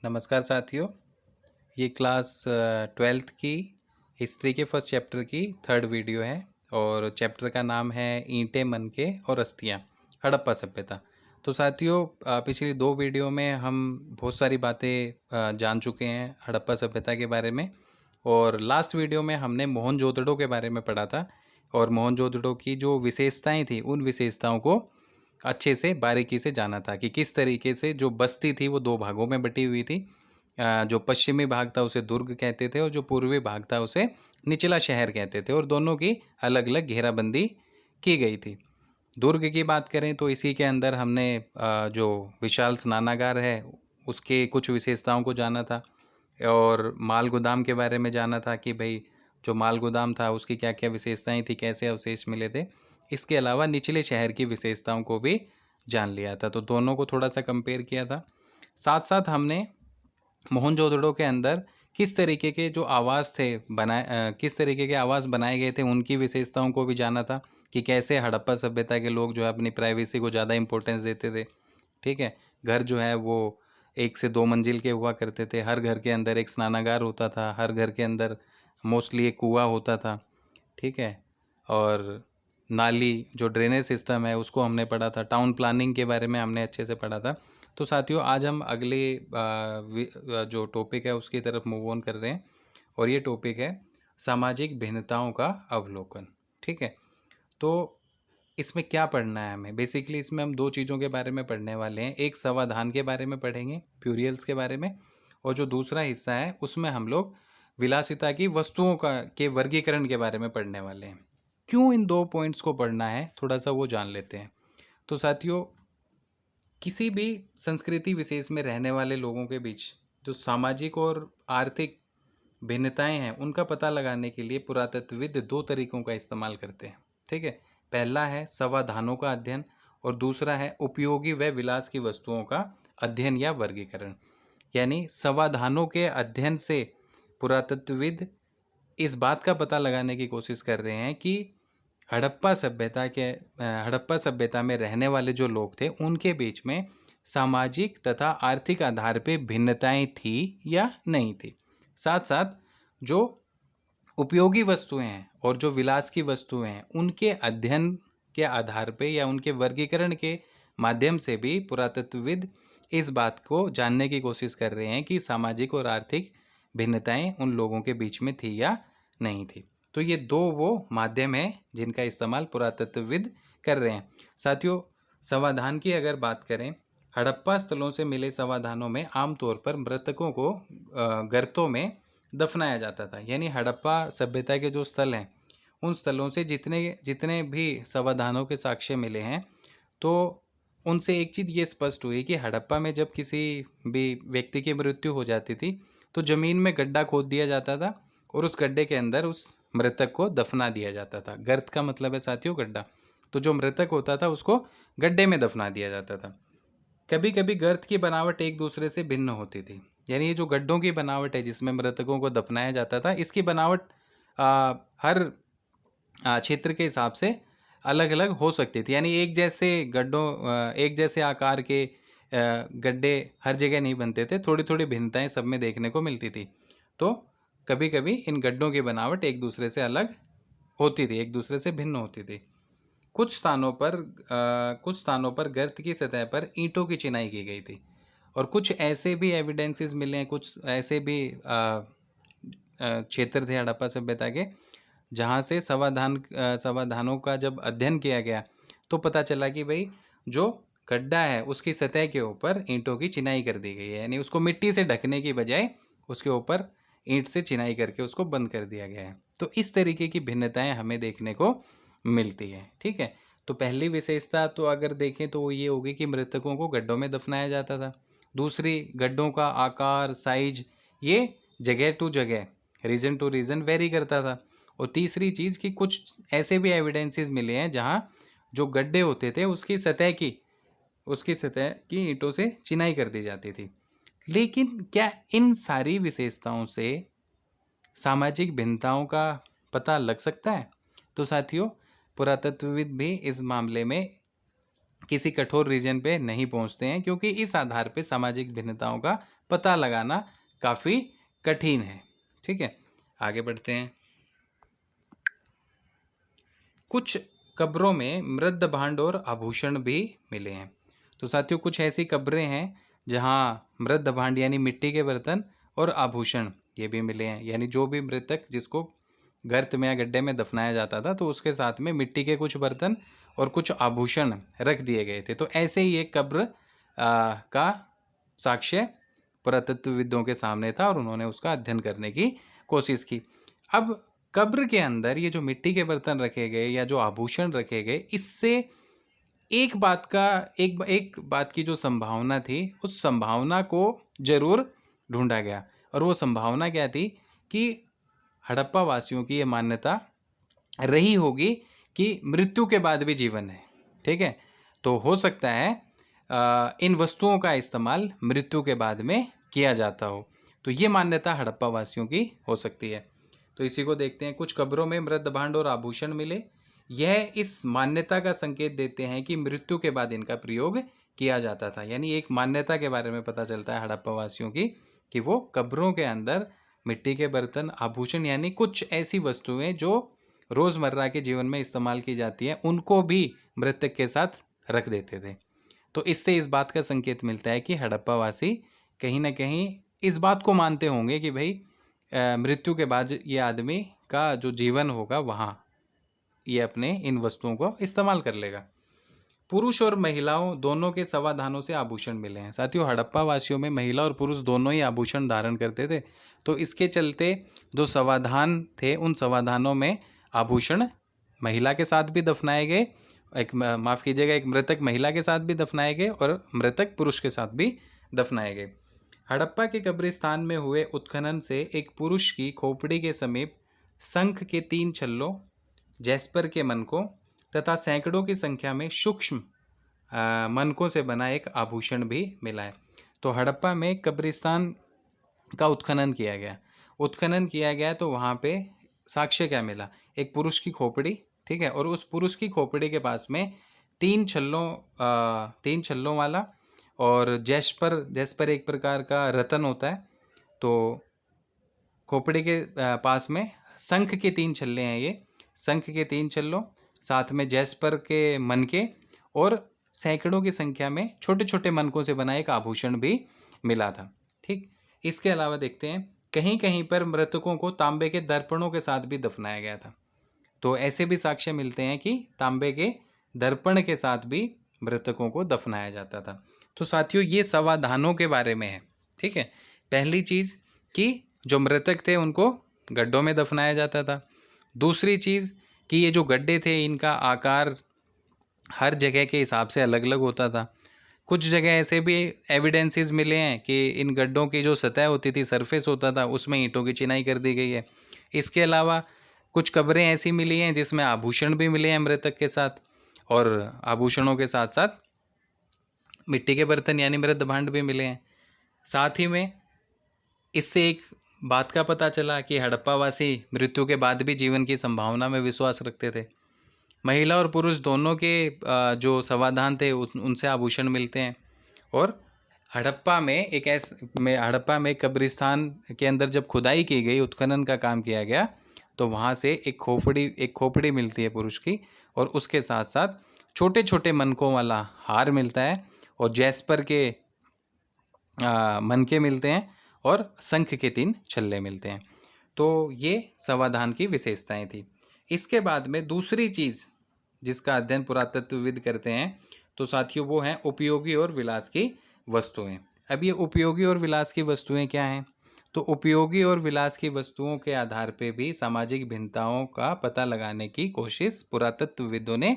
नमस्कार साथियों। ये क्लास 12th की हिस्ट्री के फर्स्ट चैप्टर की थर्ड वीडियो है और चैप्टर का नाम है ईंटें मनके और अस्थियाँ, हड़प्पा सभ्यता। तो साथियों, पिछली दो वीडियो में हम बहुत सारी बातें जान चुके हैं हड़प्पा सभ्यता के बारे में। और लास्ट वीडियो में हमने मोहनजोदड़ो के बारे में पढ़ा था और मोहनजोदड़ो की जो विशेषताएं थी उन विशेषताओं को अच्छे से बारीकी से जाना था कि किस तरीके से जो बस्ती थी वो दो भागों में बटी हुई थी। जो पश्चिमी भाग था उसे दुर्ग कहते थे और जो पूर्वी भाग था उसे निचला शहर कहते थे और दोनों की अलग अलग घेराबंदी की गई थी। दुर्ग की बात करें तो इसी के अंदर हमने जो विशाल स्नानागार है उसके कुछ विशेषताओं को जाना था और माल गोदाम के बारे में जाना था कि भाई जो माल गोदाम था उसकी क्या क्या विशेषताएं थी, कैसे अवशेष मिले थे। इसके अलावा निचले शहर की विशेषताओं को भी जान लिया था, तो दोनों को थोड़ा सा कंपेयर किया था। साथ साथ हमने मोहनजोदड़ो के अंदर किस तरीके के जो आवास थे किस तरीके के आवास बनाए गए थे उनकी विशेषताओं को भी जाना था कि कैसे हड़प्पा सभ्यता के लोग जो है अपनी प्राइवेसी को ज़्यादा इंपॉर्टेंस देते थे। ठीक है, घर जो है वो 1 से 2 मंजिल के हुआ करते थे, हर घर के अंदर एक स्नानागार होता था, हर घर के अंदर मोस्टली एक कुआं होता था। ठीक है, और नाली जो ड्रेनेज सिस्टम है उसको हमने पढ़ा था, टाउन प्लानिंग के बारे में हमने अच्छे से पढ़ा था। तो साथियों, आज हम अगले जो टॉपिक है उसकी तरफ मूव ऑन कर रहे हैं और ये टॉपिक है सामाजिक भिन्नताओं का अवलोकन। ठीक है, तो इसमें क्या पढ़ना है हमें? बेसिकली इसमें हम दो चीज़ों के बारे में पढ़ने वाले हैं। एक समाधान के बारे में पढ़ेंगे, प्यूरियल्स के बारे में, और जो दूसरा हिस्सा है उसमें हम लोग विलासिता की वस्तुओं का के वर्गीकरण के बारे में पढ़ने वाले हैं। क्यों इन दो पॉइंट्स को पढ़ना है थोड़ा सा वो जान लेते हैं। तो साथियों, किसी भी संस्कृति विशेष में रहने वाले लोगों के बीच जो सामाजिक और आर्थिक भिन्नताएं हैं उनका पता लगाने के लिए पुरातत्वविद दो तरीकों का इस्तेमाल करते हैं। ठीक है, पहला है समाधानों का अध्ययन और दूसरा है उपयोगी व विलास की वस्तुओं का अध्ययन या वर्गीकरण। यानी समाधानों के अध्ययन से पुरातत्वविद इस बात का पता लगाने की कोशिश कर रहे हैं कि हड़प्पा सभ्यता में रहने वाले जो लोग थे उनके बीच में सामाजिक तथा आर्थिक आधार पे भिन्नताएं थी या नहीं थी। साथ साथ जो उपयोगी वस्तुएं हैं और जो विलास की वस्तुएं हैं उनके अध्ययन के आधार पे या उनके वर्गीकरण के माध्यम से भी पुरातत्वविद इस बात को जानने की कोशिश कर रहे हैं कि सामाजिक और आर्थिक भिन्नताएं उन लोगों के बीच में थी या नहीं थी। तो ये दो वो माध्यम हैं जिनका इस्तेमाल पुरातत्वविद कर रहे हैं। साथियों, समाधान की अगर बात करें, हड़प्पा स्थलों से मिले समाधानों में आमतौर पर मृतकों को गर्तों में दफनाया जाता था। यानी हड़प्पा सभ्यता के जो स्थल हैं उन स्थलों से जितने जितने भी समाधानों के साक्ष्य मिले हैं, तो उनसे एक चीज़ ये स्पष्ट हुई कि हड़प्पा में जब किसी भी व्यक्ति की मृत्यु हो जाती थी तो ज़मीन में गड्ढा खोद दिया जाता था और उस गड्ढे के अंदर उस मृतक को दफना दिया जाता था। गर्त का मतलब है साथियों गड्ढा। तो जो मृतक होता था उसको गड्ढे में दफना दिया जाता था। कभी कभी गर्त की बनावट एक दूसरे से भिन्न होती थी। यानी ये जो गड्ढों की बनावट है जिसमें मृतकों को दफनाया जाता था, इसकी बनावट हर क्षेत्र के हिसाब से अलग अलग हो सकती थी। यानी एक जैसे आकार के गड्ढे हर जगह नहीं बनते थे, थोड़ी थोड़ी भिन्नताएं सब में देखने को मिलती थी। तो कभी कभी इन गड्ढों की बनावट एक दूसरे से अलग होती थी, एक दूसरे से भिन्न होती थी। कुछ स्थानों पर गर्त की सतह पर ईंटों की चिनाई की गई थी और कुछ ऐसे भी एविडेंसेस मिले हैं, कुछ ऐसे भी क्षेत्र थे हड़प्पा सभ्यता के जहाँ से समाधानों का जब अध्ययन किया गया तो पता चला कि भाई जो गड्ढा है उसकी सतह के ऊपर ईंटों की चिनाई कर दी गई है। यानी उसको मिट्टी से ढकने की बजाय उसके ऊपर ईंट से चिनाई करके उसको बंद कर दिया गया है। तो इस तरीके की भिन्नताएं हमें देखने को मिलती है। ठीक है, तो पहली विशेषता तो अगर देखें तो वो ये होगी कि मृतकों को गड्ढों में दफनाया जाता था। दूसरी, गड्ढों का आकार, साइज ये जगह टू जगह, रीजन टू रीजन वेरी करता था। और तीसरी चीज़ कि कुछ ऐसे भी एविडेंसेस मिले हैं जहाँ जो गड्ढे होते थे उसकी सतह की ईंटों से चिनाई कर दी जाती थी। लेकिन क्या इन सारी विशेषताओं से सामाजिक भिन्नताओं का पता लग सकता है? तो साथियों, पुरातत्वविद भी इस मामले में किसी कठोर रीजन पे नहीं पहुंचते हैं, क्योंकि इस आधार पे सामाजिक भिन्नताओं का पता लगाना काफ़ी कठिन है। ठीक है, आगे बढ़ते हैं। कुछ कब्रों में मृद भांड और आभूषण भी मिले हैं। तो साथियों, कुछ ऐसी कब्रें हैं जहाँ मृद भांड यानी मिट्टी के बर्तन और आभूषण ये भी मिले हैं, यानी जो भी मृतक जिसको गर्त में या गड्ढे में दफनाया जाता था तो उसके साथ में मिट्टी के कुछ बर्तन और कुछ आभूषण रख दिए गए थे। तो ऐसे ही एक कब्र का साक्ष्य पुरातत्वविदों के सामने था और उन्होंने उसका अध्ययन करने की कोशिश की। अब कब्र के अंदर ये जो मिट्टी के बर्तन रखे गए या जो आभूषण रखे गए, इससे एक बात की जो संभावना थी, उस संभावना को जरूर ढूंढा गया। और वो संभावना क्या थी कि हड़प्पा वासियों की ये मान्यता रही होगी कि मृत्यु के बाद भी जीवन है। ठीक है, तो हो सकता है इन वस्तुओं का इस्तेमाल मृत्यु के बाद में किया जाता हो। तो ये मान्यता हड़प्पा वासियों की हो सकती है। तो इसी को देखते हैं। कुछ कब्रों में मृद भांड और आभूषण मिले। यह इस मान्यता का संकेत देते हैं कि मृत्यु के बाद इनका प्रयोग किया जाता था। यानी एक मान्यता के बारे में पता चलता है हड़प्पा वासियों की कि वो कब्रों के अंदर मिट्टी के बर्तन, आभूषण यानी कुछ ऐसी वस्तुएं जो रोज़मर्रा के जीवन में इस्तेमाल की जाती हैं, उनको भी मृतक के साथ रख देते थे। तो इससे इस बात का संकेत मिलता है कि हड़प्पा वासी कहीं ना कहीं इस बात को मानते होंगे कि भाई मृत्यु के बाद ये आदमी का जो जीवन होगा वहाँ ये अपने इन वस्तुओं को इस्तेमाल कर लेगा। पुरुष और महिलाओं दोनों के समाधानों से आभूषण मिले हैं। साथियों, हड़प्पा वासियों में महिला और पुरुष दोनों ही आभूषण धारण करते थे। तो इसके चलते जो समाधान थे, उन समाधानों में आभूषण महिला के साथ भी दफनाए गए, एक मृतक महिला के साथ भी दफनाए गए और मृतक पुरुष के साथ भी दफनाए गए। हड़प्पा के कब्रिस्तान में हुए उत्खनन से एक पुरुष की खोपड़ी के समीप शंख के 3 छल्लों, जैस्पर के मनकों तथा सैकड़ों की संख्या में सूक्ष्म मनकों से बना एक आभूषण भी मिला है। तो हड़प्पा में कब्रिस्तान का उत्खनन किया गया तो वहाँ पे साक्ष्य क्या मिला? एक पुरुष की खोपड़ी, ठीक है, और उस पुरुष की खोपड़ी के पास में 3 छल्लों वाला और जैस्पर एक प्रकार का रतन होता है। तो खोपड़ी के पास में शंख के 3 छल्ले हैं, ये शंख के 3 छल्लों, साथ में जैस्पर के मनके और सैकड़ों की संख्या में छोटे छोटे मनकों से बना एक आभूषण भी मिला था। ठीक, इसके अलावा देखते हैं, कहीं कहीं पर मृतकों को तांबे के दर्पणों के साथ भी दफनाया गया था। तो ऐसे भी साक्ष्य मिलते हैं कि तांबे के दर्पण के साथ भी मृतकों को दफनाया जाता था। तो साथियों, ये समाधानों के बारे में है। ठीक है, पहली चीज़ कि जो मृतक थे उनको गड्ढों में दफनाया जाता था। दूसरी चीज़ कि ये जो गड्ढे थे इनका आकार हर जगह के हिसाब से अलग अलग होता था। कुछ जगह ऐसे भी एविडेंसेस मिले हैं कि इन गड्ढों की जो सतह होती थी, सरफेस होता था, उसमें ईंटों की चिनाई कर दी गई है। इसके अलावा कुछ कब्रें ऐसी मिली हैं जिसमें आभूषण भी मिले हैं मृतक के साथ, और आभूषणों के साथ साथ मिट्टी के बर्तन यानी मृद भांड भी मिले हैं। साथ ही में इससे एक बात का पता चला कि हड़प्पावासी मृत्यु के बाद भी जीवन की संभावना में विश्वास रखते थे। महिला और पुरुष दोनों के जो समाधान थे उनसे आभूषण मिलते हैं। और हड़प्पा में कब्रिस्तान के अंदर जब खुदाई की गई, उत्खनन का काम किया गया, तो वहाँ से एक खोपड़ी मिलती है पुरुष की, और उसके साथ साथ छोटे छोटे मनकों वाला हार मिलता है और जैस्पर के मनके मिलते हैं और शंख के 3 छल्ले मिलते हैं। तो ये समाधान की विशेषताएं थी। इसके बाद में दूसरी चीज़ जिसका अध्ययन पुरातत्वविद करते हैं, तो साथियों वो हैं उपयोगी और विलास की वस्तुएं। अब ये उपयोगी और विलास की वस्तुएं क्या हैं? तो उपयोगी और विलास की वस्तुओं के आधार पे भी सामाजिक भिन्नताओं का पता लगाने की कोशिश पुरातत्वविदों ने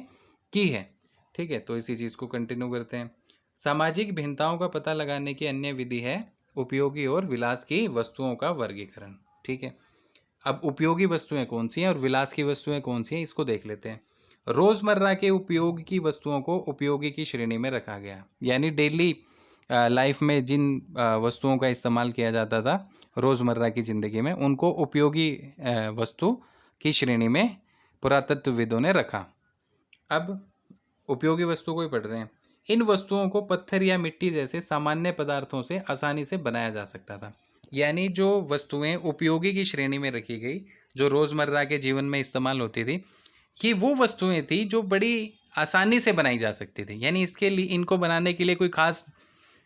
की है। ठीक है, तो इसी चीज़ को कंटिन्यू करते हैं। सामाजिक भिन्नताओं का पता लगाने की अन्य विधि है उपयोगी और विलास की वस्तुओं का वर्गीकरण। ठीक है, अब उपयोगी वस्तुएं कौन सी हैं और विलास की वस्तुएं कौन सी हैं, इसको देख लेते हैं। रोज़मर्रा के उपयोग की वस्तुओं को उपयोगी की श्रेणी में रखा गया, यानी डेली लाइफ में जिन वस्तुओं का इस्तेमाल किया जाता था रोज़मर्रा की ज़िंदगी में, उनको उपयोगी वस्तु की श्रेणी में पुरातत्वविदों ने रखा। अब उपयोगी वस्तु को ही पढ़ रहे हैं। इन वस्तुओं को पत्थर या मिट्टी जैसे सामान्य पदार्थों से आसानी से बनाया जा सकता था। यानी जो वस्तुएं उपयोगी की श्रेणी में रखी गई, जो रोज़मर्रा के जीवन में इस्तेमाल होती थी, ये वो वस्तुएं थी जो बड़ी आसानी से बनाई जा सकती थी। यानी इसके लिए, इनको बनाने के लिए कोई खास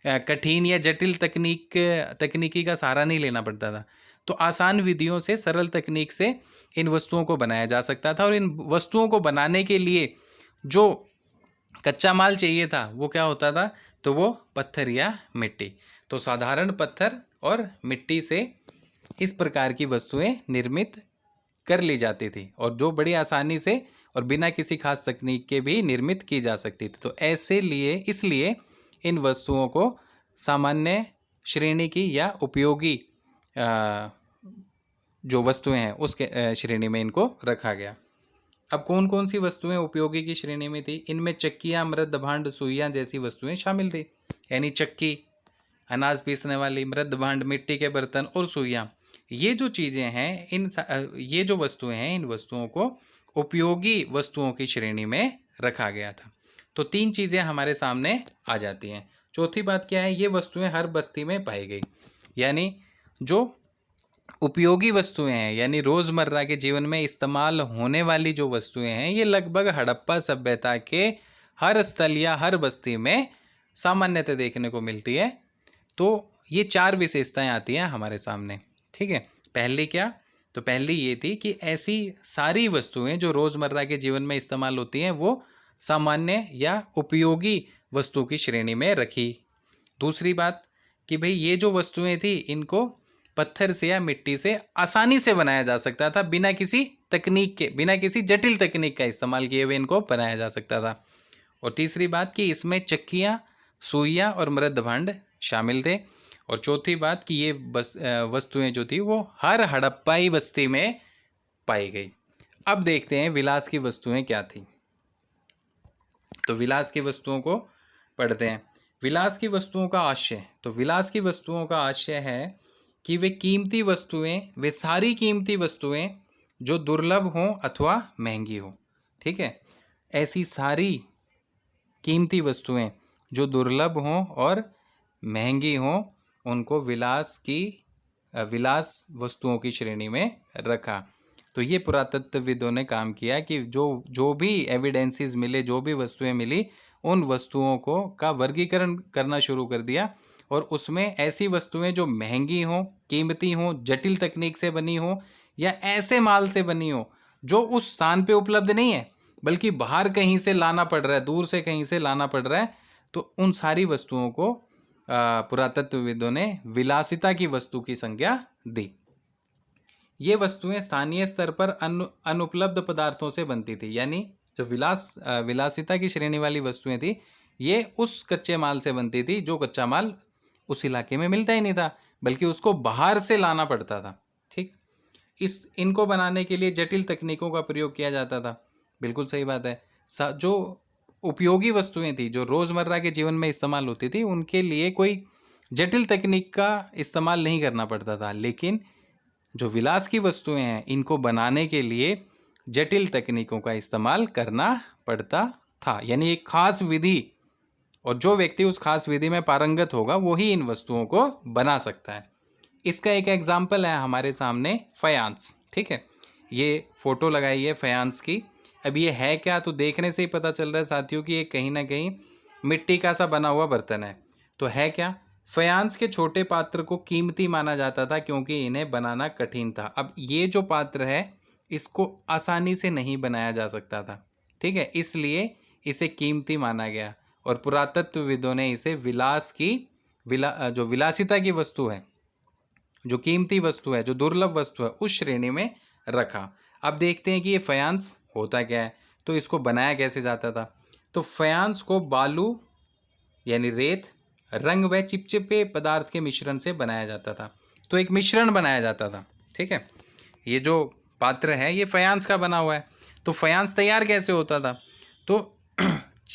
कठिन या जटिल तकनीकी का सहारा नहीं लेना पड़ता था। तो आसान विधियों से, सरल तकनीक से इन वस्तुओं को बनाया जा सकता था। और इन वस्तुओं को बनाने के लिए जो कच्चा माल चाहिए था वो क्या होता था? तो वो पत्थर या मिट्टी। तो साधारण पत्थर और मिट्टी से इस प्रकार की वस्तुएं निर्मित कर ली जाती थी, और जो बड़ी आसानी से और बिना किसी खास तकनीक के भी निर्मित की जा सकती थी। तो इसलिए इन वस्तुओं को सामान्य श्रेणी की या उपयोगी जो वस्तुएं हैं उसके श्रेणी में इनको रखा गया। अब कौन कौन सी वस्तुएं उपयोगी की श्रेणी में थी? इनमें चक्कियाँ, मृद भांड, सुइयाँ जैसी वस्तुएं शामिल थी। यानी चक्की, अनाज पीसने वाली, मृद भांड, मिट्टी के बर्तन और सुइयाँ, ये जो चीज़ें हैं, ये जो वस्तुएं हैं, इन वस्तुओं को उपयोगी वस्तुओं की श्रेणी में रखा गया था। तो 3 चीज़ें हमारे सामने आ जाती हैं। चौथी बात क्या है? ये वस्तुएं हर बस्ती में पाई गई। यानी जो उपयोगी वस्तुएं हैं, यानी रोज़मर्रा के जीवन में इस्तेमाल होने वाली जो वस्तुएं हैं, ये लगभग हड़प्पा सभ्यता के हर स्थल या हर बस्ती में सामान्यतः देखने को मिलती है। तो ये 4 विशेषताएं आती हैं हमारे सामने। ठीक है, पहली क्या? तो पहली ये थी कि ऐसी सारी वस्तुएं जो रोज़मर्रा के जीवन में इस्तेमाल होती हैं वो सामान्य या उपयोगी वस्तु की श्रेणी में रखी। दूसरी बात कि भाई ये जो वस्तुएं थी, इनको पत्थर से या मिट्टी से आसानी से बनाया जा सकता था, बिना किसी तकनीक के, बिना किसी जटिल तकनीक का इस्तेमाल किए हुए इनको बनाया जा सकता था। और तीसरी बात कि इसमें चक्कियाँ, सुइयाँ और मृद भांड शामिल थे। और चौथी बात कि ये वस्तुएं जो थी वो हर हड़प्पाई बस्ती में पाई गई। अब देखते हैं विलास की वस्तुएं क्या थी। तो विलास की वस्तुओं को पढ़ते हैं। विलास की वस्तुओं का आशय। तो विलास की वस्तुओं का आशय है कि वे सारी कीमती वस्तुएं जो दुर्लभ हों अथवा महंगी हो। ठीक है, ऐसी सारी कीमती वस्तुएं जो दुर्लभ हों और महंगी हों, उनको विलास वस्तुओं की श्रेणी में रखा। तो ये पुरातत्वविदों ने काम किया कि जो भी एविडेंसेस मिले, जो भी वस्तुएं मिली, उन वस्तुओं का वर्गीकरण करना शुरू कर दिया। और उसमें ऐसी वस्तुएं जो महंगी हों, कीमती हों, जटिल तकनीक से बनी हो, या ऐसे माल से बनी हो जो उस स्थान पे उपलब्ध नहीं है, बल्कि बाहर कहीं से लाना पड़ रहा है, दूर से कहीं से लाना पड़ रहा है, तो उन सारी वस्तुओं को पुरातत्वविदों ने विलासिता की वस्तु की संज्ञा दी। ये वस्तुएं स्थानीय स्तर पर अनुपलब्ध पदार्थों से बनती थी। यानी जो विलासिता की श्रेणी वाली वस्तुएं थी, ये उस कच्चे माल से बनती थी जो कच्चा माल उस इलाके में मिलता ही नहीं था, बल्कि उसको बाहर से लाना पड़ता था। ठीक, इनको बनाने के लिए जटिल तकनीकों का प्रयोग किया जाता था। बिल्कुल सही बात है। जो उपयोगी वस्तुएं थी, जो रोज़मर्रा के जीवन में इस्तेमाल होती थी, उनके लिए कोई जटिल तकनीक का इस्तेमाल नहीं करना पड़ता था। लेकिन जो विलास की वस्तुएं हैं, इनको बनाने के लिए जटिल तकनीकों का इस्तेमाल करना पड़ता था। यानी एक खास विधि, और जो व्यक्ति उस खास विधि में पारंगत होगा वो ही इन वस्तुओं को बना सकता है। इसका एक एग्जाम्पल है हमारे सामने, फयांस। ठीक है, ये फोटो लगाई है फयांस की। अब ये है क्या? तो देखने से ही पता चल रहा है साथियों कि ये कहीं ना कहीं मिट्टी का सा बना हुआ बर्तन है। तो है क्या? फयांस के छोटे पात्र को कीमती माना जाता था क्योंकि इन्हें बनाना कठिन था। अब ये जो पात्र है, इसको आसानी से नहीं बनाया जा सकता था। ठीक है, इसलिए इसे कीमती माना गया, और पुरातत्वविदों ने इसे जो विलासिता की वस्तु है, जो कीमती वस्तु है, जो दुर्लभ वस्तु है, उस श्रेणी में रखा। अब देखते हैं कि ये फयांस होता क्या है, तो इसको बनाया कैसे जाता था। तो फयांस को बालू यानी रेत, रंग व चिपचिपे पदार्थ के मिश्रण से बनाया जाता था। तो एक मिश्रण बनाया जाता था। ठीक है, ये जो पात्र है ये फयांस का बना हुआ है। तो फयांस तैयार कैसे होता था? तो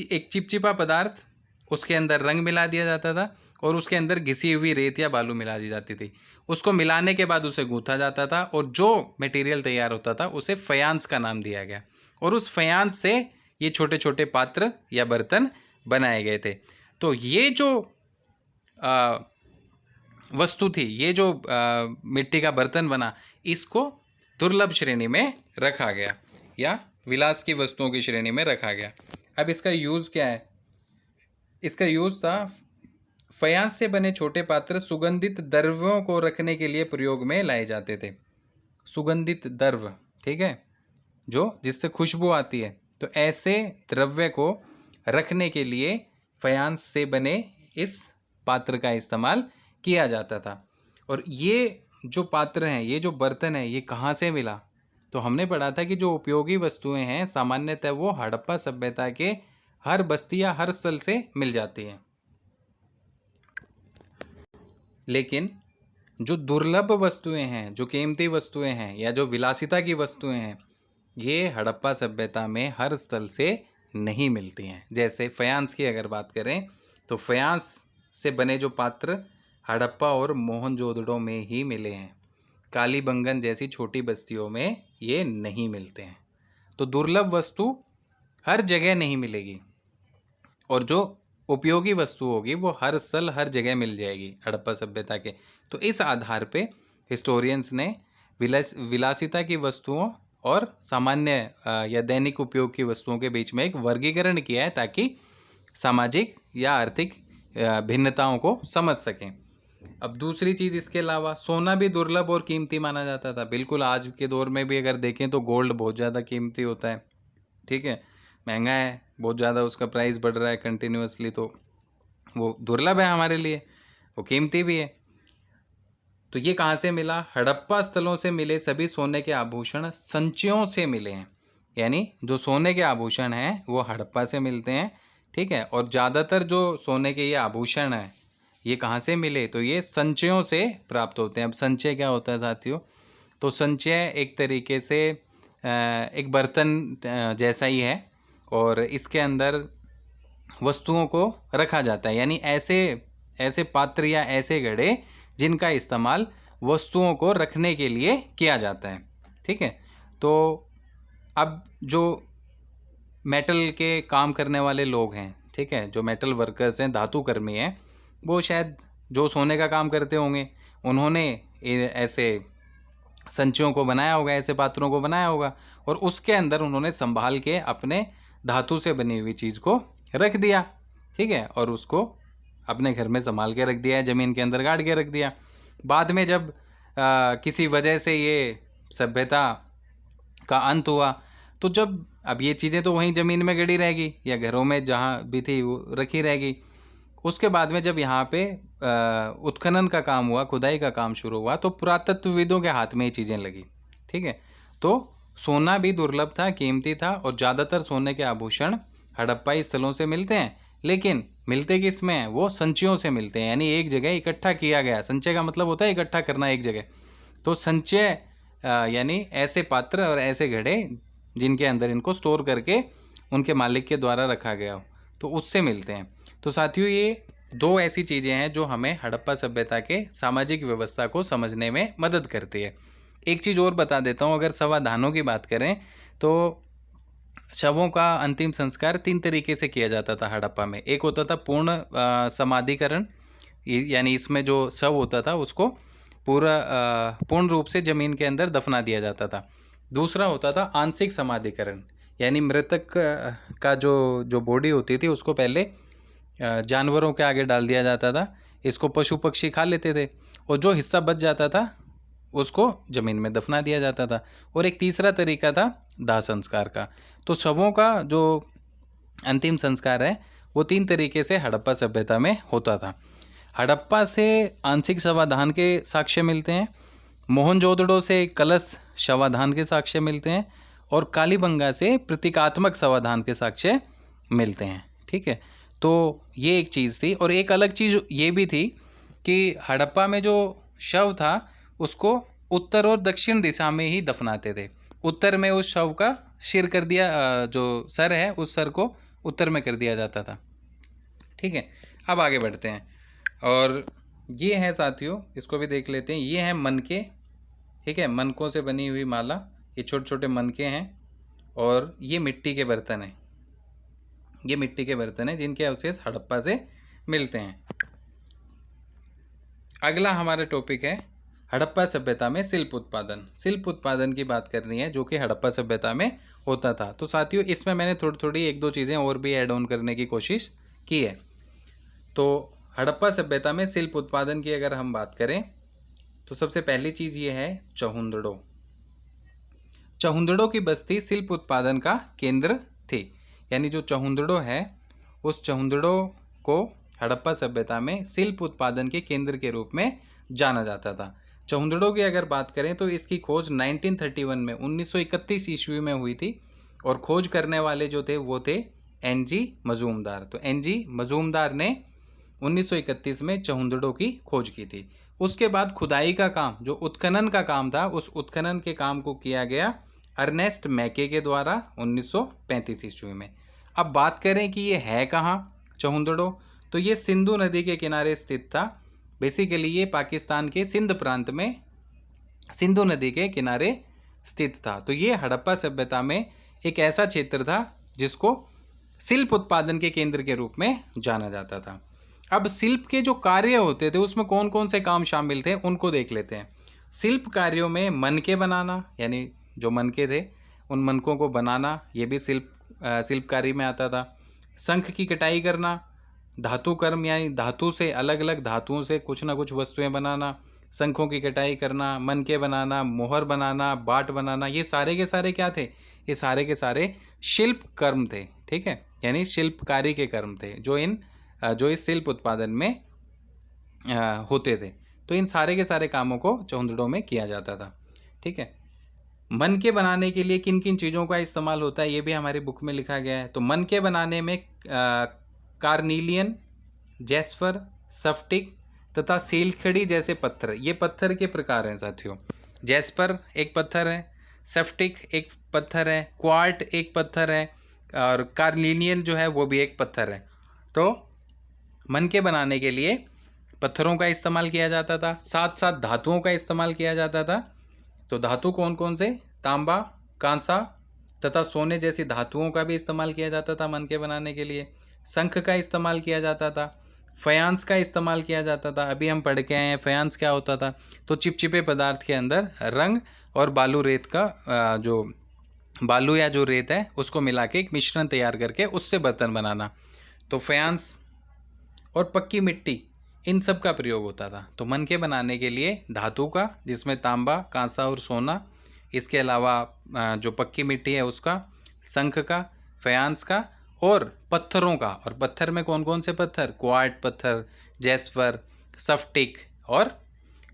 एक चिपचिपा पदार्थ, उसके अंदर रंग मिला दिया जाता था, और उसके अंदर घिसी हुई रेत या बालू मिला दी जाती थी। उसको मिलाने के बाद उसे गूंथा जाता था, और जो मटेरियल तैयार होता था उसे फयांस का नाम दिया गया। और उस फयांस से ये छोटे छोटे पात्र या बर्तन बनाए गए थे। तो ये जो वस्तु थी, ये जो मिट्टी का बर्तन बना, इसको दुर्लभ श्रेणी में रखा गया या विलास की वस्तुओं की श्रेणी में रखा गया। अब इसका यूज़ क्या है? इसका यूज़ था, फयांस से बने छोटे पात्र सुगंधित द्रव्यों को रखने के लिए प्रयोग में लाए जाते थे। सुगंधित द्रव्य, ठीक है, जो जिससे खुशबू आती है, तो ऐसे द्रव्य को रखने के लिए फयांस से बने इस पात्र का इस्तेमाल किया जाता था। और ये जो पात्र हैं, ये जो बर्तन है, ये कहाँ से मिला? तो हमने पढ़ा था कि जो उपयोगी वस्तुएं हैं सामान्यतः वो हड़प्पा सभ्यता के हर बस्ती या हर स्थल से मिल जाती हैं, लेकिन जो दुर्लभ वस्तुएं हैं, जो कीमती वस्तुएं हैं या जो विलासिता की वस्तुएं हैं, ये हड़प्पा सभ्यता में हर स्थल से नहीं मिलती हैं। जैसे फयांस की अगर बात करें तो फयांस से बने जो पात्र हड़प्पा और मोहनजोदड़ो में ही मिले हैं। कालीबंगन जैसी छोटी बस्तियों में ये नहीं मिलते हैं। तो दुर्लभ वस्तु हर जगह नहीं मिलेगी, और जो उपयोगी वस्तु होगी वो हर स्थल हर जगह मिल जाएगी हड़प्पा सभ्यता के। तो इस आधार पे हिस्टोरियंस ने विलासिता की वस्तुओं और सामान्य या दैनिक उपयोग की वस्तुओं के बीच में एक वर्गीकरण किया है, ताकि सामाजिक या आर्थिक भिन्नताओं को समझ सकें। अब दूसरी चीज़, इसके अलावा सोना भी दुर्लभ और कीमती माना जाता था। बिल्कुल आज के दौर में भी अगर देखें तो गोल्ड बहुत ज़्यादा कीमती होता है, ठीक है, महंगा है बहुत ज़्यादा, उसका प्राइस बढ़ रहा है कंटिन्यूसली, तो वो दुर्लभ है हमारे लिए, वो कीमती भी है। तो ये कहाँ से मिला? हड़प्पा स्थलों से मिले सभी सोने के आभूषण संचयों से मिले हैं, यानी जो सोने के आभूषण हैं वो हड़प्पा से मिलते हैं, ठीक है। और ज़्यादातर जो सोने के ये आभूषण हैं ये कहाँ से मिले? तो ये संचयों से प्राप्त होते हैं। अब संचय क्या होता है साथियों? तो संचय एक तरीके से एक बर्तन जैसा ही है, और इसके अंदर वस्तुओं को रखा जाता है, यानी ऐसे पात्र या ऐसे घड़े जिनका इस्तेमाल वस्तुओं को रखने के लिए किया जाता है, ठीक है। तो अब जो मेटल के काम करने वाले लोग हैं, ठीक है, जो मेटल वर्कर्स हैं, धातु कर्मी हैं, वो शायद जो सोने का काम करते होंगे, उन्होंने ऐसे संचयों को बनाया होगा, ऐसे पात्रों को बनाया होगा, और उसके अंदर उन्होंने संभाल के अपने धातु से बनी हुई चीज़ को रख दिया, ठीक है, और उसको अपने घर में संभाल के रख दिया है, ज़मीन के अंदर गाड़ के रख दिया। बाद में जब किसी वजह से ये सभ्यता का अंत हुआ, तो जब अब ये चीज़ें तो वहीं ज़मीन में गड़ी रहेगी या घरों में जहाँ भी थी वो रखी रहेगी। उसके बाद में जब यहाँ पे उत्खनन का काम हुआ, खुदाई का काम शुरू हुआ, तो पुरातत्वविदों के हाथ में ये चीज़ें लगी, ठीक है। तो सोना भी दुर्लभ था, कीमती था, और ज़्यादातर सोने के आभूषण हड़प्पाई स्थलों से मिलते हैं, लेकिन मिलते किस में हैं? वो संचयों से मिलते हैं, यानी एक जगह इकट्ठा किया गया। संचय का मतलब होता है इकट्ठा करना एक जगह। तो संचय यानी ऐसे पात्र और ऐसे घड़े जिनके अंदर इनको स्टोर करके उनके मालिक के द्वारा रखा गया हो, तो उससे मिलते हैं। तो साथियों, ये दो ऐसी चीज़ें हैं जो हमें हड़प्पा सभ्यता के सामाजिक व्यवस्था को समझने में मदद करती है। एक चीज़ और बता देता हूँ, अगर समाधानों की बात करें तो शवों का अंतिम संस्कार 3 तरीके से किया जाता था हड़प्पा में। एक होता था पूर्ण समाधिकरण, यानी इसमें जो शव होता था उसको पूर्ण रूप से ज़मीन के अंदर दफना दिया जाता था। दूसरा होता था आंशिक समाधिकरण, यानी मृतक का जो बॉडी होती थी उसको पहले जानवरों के आगे डाल दिया जाता था, इसको पशु पक्षी खा लेते थे, और जो हिस्सा बच जाता था उसको ज़मीन में दफना दिया जाता था। और एक तीसरा तरीका था दाह संस्कार का। तो शवों का जो अंतिम संस्कार है वो 3 तरीके से हड़प्पा सभ्यता में होता था। हड़प्पा से आंशिक शवाधान के साक्ष्य मिलते हैं, मोहनजोदड़ो से कलश शवाधान के साक्ष्य मिलते हैं, और कालीबंगा से प्रतीकात्मक शवाधान के साक्ष्य मिलते हैं, ठीक है। तो ये एक चीज़ थी। और एक अलग चीज़ ये भी थी कि हड़प्पा में जो शव था उसको उत्तर और दक्षिण दिशा में ही दफनाते थे। उत्तर में उस शव का सिर कर दिया, जो सर है उस सर को उत्तर में कर दिया जाता था, ठीक है। अब आगे बढ़ते हैं, और ये है साथियों, इसको भी देख लेते हैं। ये हैं मनके, ठीक है, मनकों से बनी हुई माला, ये छोटे छोटे मनके हैं, और ये मिट्टी के बर्तन हैं, ये मिट्टी के बर्तन हैं जिनके अवशेष हड़प्पा से मिलते हैं। अगला हमारा टॉपिक है हड़प्पा सभ्यता में शिल्प उत्पादन। शिल्प उत्पादन की बात करनी है जो कि हड़प्पा सभ्यता में होता था। तो साथियों इसमें मैंने थोड़ी थोड़ी एक दो चीज़ें और भी ऐड ऑन करने की कोशिश की है। तो हड़प्पा सभ्यता में शिल्प उत्पादन की अगर हम बात करें तो सबसे पहली चीज़ ये है चहुंदड़ो। चहुंदड़ो की बस्ती शिल्प उत्पादन का केंद्र थी। यानी जो चहुंदड़ो है उस चहुंदड़ो को हड़प्पा सभ्यता में शिल्प उत्पादन के केंद्र के रूप में जाना जाता था। चहुंदड़ो की अगर बात करें तो इसकी खोज 1931 में 1931 ईस्वी में हुई थी और खोज करने वाले जो थे वो थे एनजी मजूमदार। तो एनजी मजूमदार ने 1931 में चहुंदड़ो की खोज की थी। उसके बाद खुदाई का काम, जो उत्खनन का काम था, उस उत्खनन के काम को किया गया अर्नेस्ट मैके के द्वारा 1935 ईस्वी में। अब बात करें कि ये है कहाँ चहुंदड़ो, तो ये सिंधु नदी के किनारे स्थित था। बेसिकली ये पाकिस्तान के सिंध प्रांत में सिंधु नदी के किनारे स्थित था। तो ये हड़प्पा सभ्यता में एक ऐसा क्षेत्र था जिसको शिल्प उत्पादन के केंद्र के रूप में जाना जाता था। अब शिल्प के जो कार्य होते थे उसमें कौन कौन से काम शामिल थे उनको देख लेते हैं। शिल्प कार्यों में मनके बनाना, यानी जो मनके थे उन मनकों को बनाना, ये भी शिल्पकारी में आता था। शंख की कटाई करना, धातु कर्म यानी धातु से अलग अलग धातुओं से कुछ ना कुछ वस्तुएं बनाना, शंखों की कटाई करना, मनके बनाना, मोहर बनाना, बाट बनाना, ये सारे के सारे क्या थे? ये सारे के सारे शिल्प कर्म थे। ठीक है, यानी शिल्पकारी के कर्म थे जो इस शिल्प उत्पादन में होते थे। तो इन सारे के सारे कामों को चहुंदड़ो में किया जाता था। ठीक है, मनके बनाने के लिए किन किन चीज़ों का इस्तेमाल होता है ये भी हमारी बुक में लिखा गया है। तो मनके बनाने में कार्नीलियन, जैस्पर, स्फटिक तथा सीलखड़ी जैसे पत्थर, ये पत्थर के प्रकार हैं साथियों। जैस्पर एक पत्थर है, स्फटिक एक पत्थर है, क्वार्ट एक पत्थर है और कार्नीलियन जो है वो भी एक पत्थर है। तो मनके बनाने के लिए पत्थरों का इस्तेमाल किया जाता था, साथ साथ धातुओं का इस्तेमाल किया जाता था। तो धातु कौन कौन से? तांबा, कांसा तथा सोने जैसी धातुओं का भी इस्तेमाल किया जाता था मनके बनाने के लिए। शंख का इस्तेमाल किया जाता था, फयांस का इस्तेमाल किया जाता था। अभी हम पढ़ के आए हैं फयांस क्या होता था। तो चिपचिपे पदार्थ के अंदर रंग और बालू रेत का जो बालू या जो रेत है उसको मिला के एक मिश्रण तैयार करके उससे बर्तन बनाना। तो फयांस और पक्की मिट्टी, इन सब का प्रयोग होता था। तो मनके बनाने के लिए धातु का, जिसमें तांबा, कांसा और सोना, इसके अलावा जो पक्की मिट्टी है उसका, शंख का, फयांस का और पत्थरों का। और पत्थर में कौन कौन से पत्थर? क्वार्ट पत्थर, जैस्पर, स्फटिक और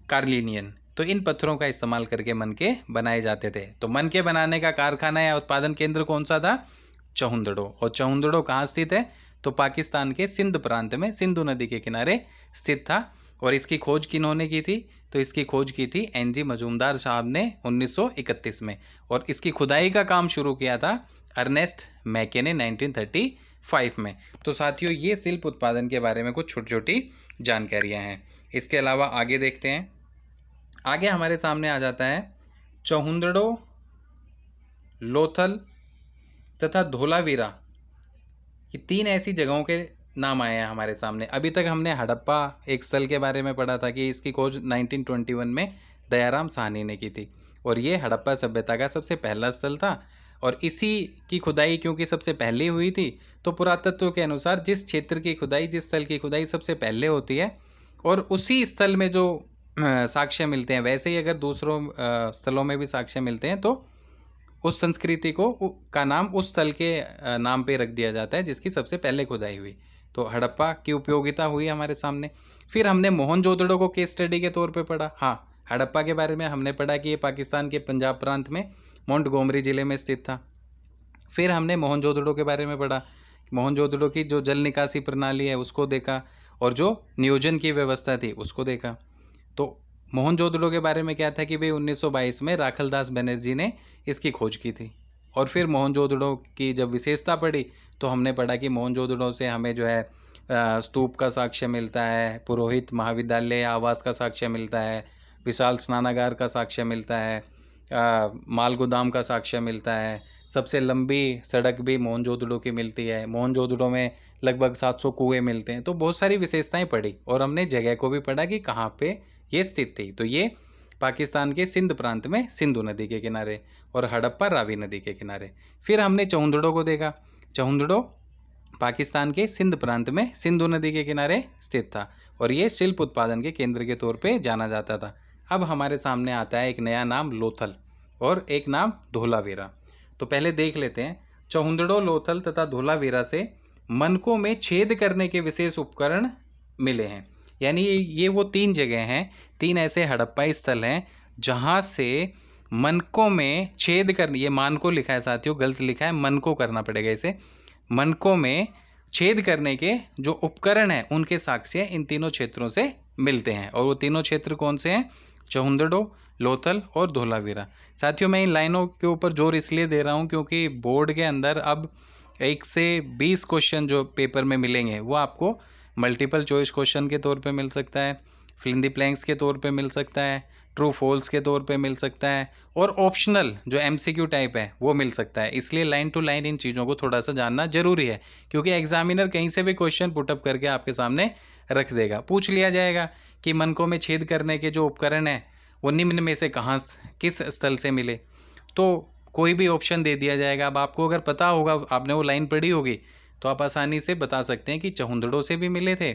कार्लिनियन। तो इन पत्थरों का इस्तेमाल करके मनके बनाए जाते थे। तो मनके बनाने का कारखाना या उत्पादन केंद्र कौन सा था? चहुंदड़ो। और चहुंदड़ो कहाँ स्थित है? तो पाकिस्तान के सिंध प्रांत में सिंधु नदी के किनारे स्थित था। और इसकी खोज किन्होंने की थी? तो इसकी खोज की थी एनजी मजूमदार साहब ने 1931 में। और इसकी खुदाई का काम शुरू किया था अर्नेस्ट मैके ने 1935 में। तो साथियों ये शिल्प उत्पादन के बारे में कुछ छोटी छोटी जानकारियाँ हैं। इसके अलावा आगे देखते हैं। आगे हमारे सामने आ जाता है चहुंदड़ो, लोथल तथा धोलावीरा, ये तीन ऐसी जगहों के नाम आए हैं हमारे सामने। अभी तक हमने हड़प्पा एक स्थल के बारे में पढ़ा था कि इसकी खोज 1921 में दयाराम साहनी ने की थी और ये हड़प्पा सभ्यता का सबसे पहला स्थल था। और इसी की खुदाई क्योंकि सबसे पहले हुई थी, तो पुरातत्व के अनुसार जिस क्षेत्र की खुदाई, जिस स्थल की खुदाई सबसे पहले होती है और उसी स्थल में जो साक्ष्य मिलते हैं, वैसे ही अगर दूसरों स्थलों में भी साक्ष्य मिलते हैं तो उस संस्कृति का नाम उस स्थल के नाम पे रख दिया जाता है जिसकी सबसे पहले खुदाई हुई। तो हड़प्पा की उपयोगिता हुई हमारे सामने। फिर हमने मोहनजोदड़ो को केस स्टडी के तौर पे पढ़ा। हाँ, हड़प्पा के बारे में हमने पढ़ा कि ये पाकिस्तान के पंजाब प्रांत में मोंटगोमरी ज़िले में स्थित था। फिर हमने मोहनजोदड़ो के बारे में पढ़ा, मोहनजोदड़ो की जो जल निकासी प्रणाली है उसको देखा और जो नियोजन की व्यवस्था थी उसको देखा। तो मोहनजोदड़ो के बारे में क्या था कि भाई 1922 में राखलदास बनर्जी ने इसकी खोज की थी। और फिर मोहनजोदड़ो की जब विशेषता पड़ी तो हमने पढ़ा कि मोहनजोदड़ो से हमें जो है स्तूप का साक्ष्य मिलता है, पुरोहित महाविद्यालय आवास का साक्ष्य मिलता है, विशाल स्नानागार का साक्ष्य मिलता है, माल गोदाम का साक्ष्य मिलता है, सबसे लंबी सड़क भी मोहनजोदड़ो की मिलती है, मोहनजोदड़ो में लगभग 700 कुएँ मिलते हैं। तो बहुत सारी विशेषताएं पढ़ी और हमने जगह को भी पढ़ा कि कहाँ पे ये स्थित थी। तो ये पाकिस्तान के सिंध प्रांत में सिंधु नदी के किनारे और हड़प्पा रावी नदी के किनारे। फिर हमने चौंदड़ो को देखा। चौंदड़ो पाकिस्तान के सिंध प्रांत में सिंधु नदी के किनारे स्थित था और ये शिल्प उत्पादन के केंद्र के तौर पे जाना जाता था। अब हमारे सामने आता है एक नया नाम लोथल और एक नाम धोलावीरा। तो पहले देख लेते हैं। चौंदड़ो, लोथल तथा धोलावीरा से मनकों में छेद करने के विशेष उपकरण मिले हैं। यानी ये वो 3 जगह हैं, 3 ऐसे हड़प्पाई स्थल हैं जहाँ से मनकों में छेद करने, ये मान को लिखा है साथियों, गलत लिखा है, मन को करना पड़ेगा इसे। मनकों में छेद करने के जो उपकरण हैं उनके साक्ष्य इन तीनों क्षेत्रों से मिलते हैं। और वो तीनों क्षेत्र कौन से हैं? चौंदड़ो, लोथल और धोलावीरा। साथियों मैं इन लाइनों के ऊपर जोर इसलिए दे रहा हूँ क्योंकि बोर्ड के अंदर अब 1 से 20 क्वेश्चन जो पेपर में मिलेंगे वो आपको मल्टीपल चॉइस क्वेश्चन के तौर पे मिल सकता है, फिल इन द ब्लैंक्स के तौर पे मिल सकता है, ट्रू फॉल्स के तौर पे मिल सकता है और ऑप्शनल जो एमसीक्यू टाइप है वो मिल सकता है। इसलिए लाइन टू लाइन इन चीज़ों को थोड़ा सा जानना जरूरी है क्योंकि एग्जामिनर कहीं से भी क्वेश्चन पुटअप करके आपके सामने रख देगा। पूछ लिया जाएगा कि मनकों में छेद करने के जो उपकरण हैं वो निम्न में से कहाँ, किस स्थल से मिले, तो कोई भी ऑप्शन दे दिया जाएगा। अब आपको अगर पता होगा, आपने वो लाइन पढ़ी होगी, तो आप आसानी से बता सकते हैं कि चौंदड़ो से भी मिले थे,